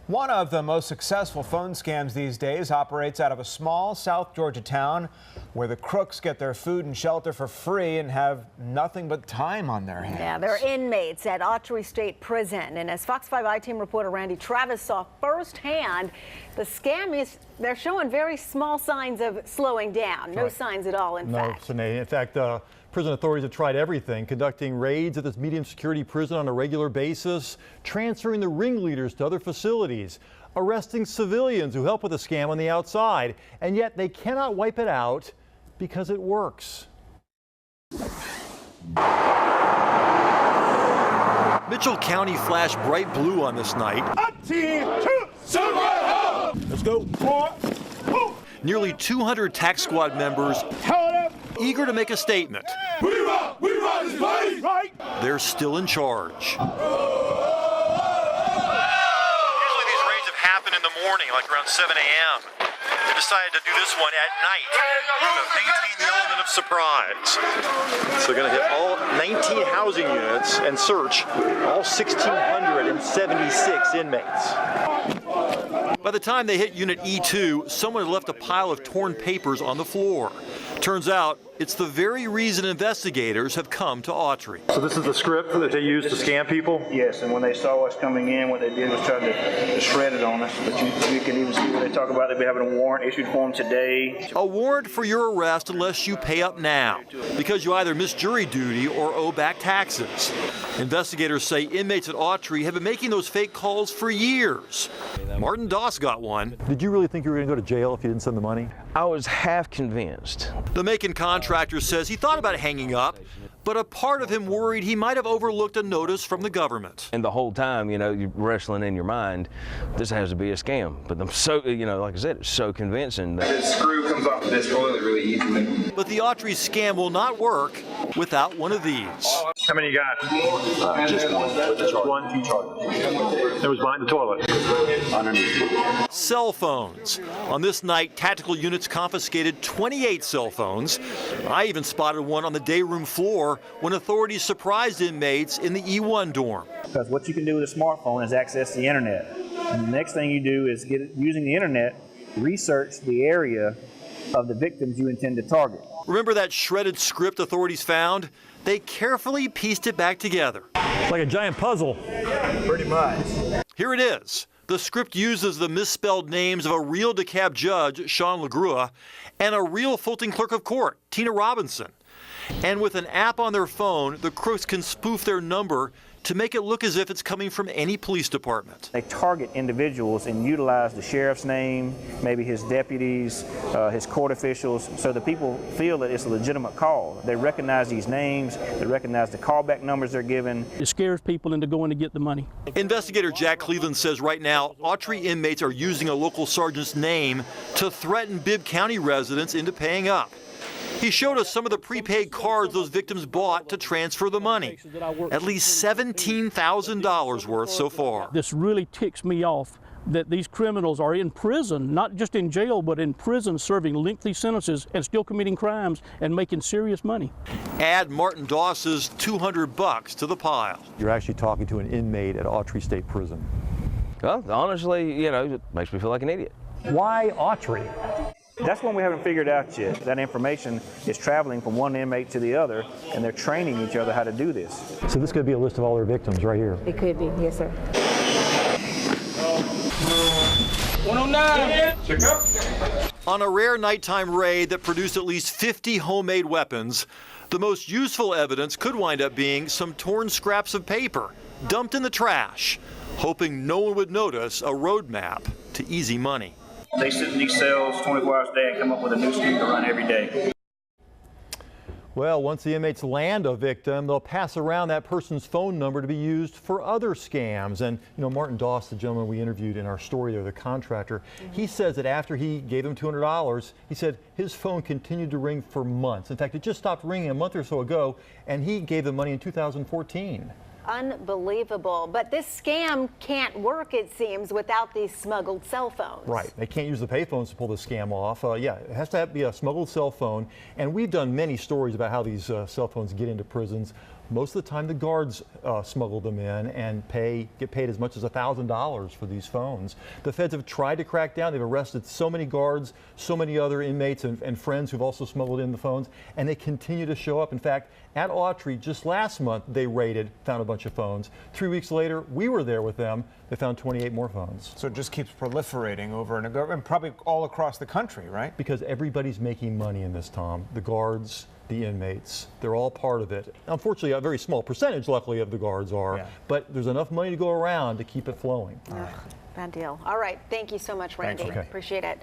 One of the most successful phone scams these days operates out of a small South Georgia town where the crooks get their food and shelter for free and have nothing but time on their hands. Yeah, they're inmates at Autry State Prison. And as Fox 5 I-Team reporter Randy Travis saw firsthand, the scam they're showing very small signs of slowing down. No signs at all, in fact. No, Sinead. In fact, prison authorities have tried everything, conducting raids at this medium security prison on a regular basis, transferring the ringleaders to other facilities, arresting civilians who help with the scam on the outside, and yet they cannot wipe it out because it works. Mitchell County flashed bright blue on this night. Let's go. Nearly 200 tax squad members eager to make a statement. We rock this place! Right. They're still in charge. Usually these raids have happened in the morning, like around 7 a.m. They decided to do this one at night to maintain the element of surprise. So they're going to hit all 19 housing units and search all 1,676 inmates. By the time they hit Unit E2, someone had left a pile of torn papers on the floor. Turns out it's the very reason investigators have come to Autry. So this is the script that they use to scam people? Yes, and when they saw us coming in, what they did was try to shred it on us. But you can even see what they talk about. They'll be having a warrant issued for them today. A warrant for your arrest unless you pay up now, because you either miss jury duty or owe back taxes. Investigators say inmates at Autry have been making those fake calls for years. Martin Doss got one. Did you really think you were going to go to jail if you didn't send the money? I was half convinced. The Macon contractor says he thought about hanging up, but a part of him worried he might have overlooked a notice from the government. And the whole time, you're wrestling in your mind, this has to be a scam. But I'm so, like I said, it's so convincing. This screw comes off this toilet really easily. But the Autry scam will not work without one of these. How many you got? Just one. Just one, 2 charges. It was behind the toilet. Underneath. Cell phones. On this night, tactical units confiscated 28 cell phones. I even spotted one on the day room floor when authorities surprised inmates in the E1 dorm. Because what you can do with a smartphone is access the internet. And the next thing you do is using the internet, research the area of the victims you intend to target. Remember that shredded script authorities found? They carefully pieced it back together. It's like a giant puzzle. Pretty much. Here it is. The script uses the misspelled names of a real DeKalb judge, Sean LaGrua, and a real Fulton clerk of court, Tina Robinson. And with an app on their phone, the crooks can spoof their number to make it look as if it's coming from any police department. They target individuals and utilize the sheriff's name, maybe his deputies, his court officials, so the people feel that it's a legitimate call. They recognize these names, they recognize the callback numbers they're given. It scares people into going to get the money. Investigator Jack Cleveland says right now, Autry inmates are using a local sergeant's name to threaten Bibb County residents into paying up. He showed us some of the prepaid cards those victims bought to transfer the money. At least $17,000 worth so far. This really ticks me off that these criminals are in prison, not just in jail, but in prison serving lengthy sentences and still committing crimes and making serious money. Add Martin Doss's $200 to the pile. You're actually talking to an inmate at Autry State Prison. Well, honestly, it makes me feel like an idiot. Why Autry? That's one we haven't figured out yet. That information is traveling from one inmate to the other, and they're training each other how to do this. So this could be a list of all their victims right here. It could be, yes, sir. 109. Check up. On a rare nighttime raid that produced at least 50 homemade weapons, the most useful evidence could wind up being some torn scraps of paper dumped in the trash, hoping no one would notice a roadmap to easy money. They sit in these cells 24 hours a day and come up with a new scheme to run every day. Well, once the inmates land a victim, they'll pass around that person's phone number to be used for other scams. And, Martin Doss, the gentleman we interviewed in our story there, the contractor, he says that after he gave him $200, he said his phone continued to ring for months. In fact, it just stopped ringing a month or so ago, and he gave the money in 2014. Unbelievable. But this scam can't work, it seems, without these smuggled cell phones. Right. They can't use the payphones to pull the scam off. Yeah, it has to be a smuggled cell phone. And we've done many stories about how these cell phones get into prisons. Most of the time the guards smuggle them in and get paid as much as $1,000 for these phones. The feds have tried to crack down. They've arrested so many guards, so many other inmates and friends who've also smuggled in the phones, and they continue to show up. In fact, at Autry, just last month, they found a bunch of phones. 3 weeks later, we were there with them. They found 28 more phones. So it just keeps proliferating over and over, and probably all across the country, right? Because everybody's making money in this, Tom. The guards, the inmates, they're all part of it. Unfortunately, a very small percentage, luckily, of the guards are, but there's enough money to go around to keep it flowing. Bad deal. All right. Thank you so much, Randy. Thanks. Okay. Appreciate it.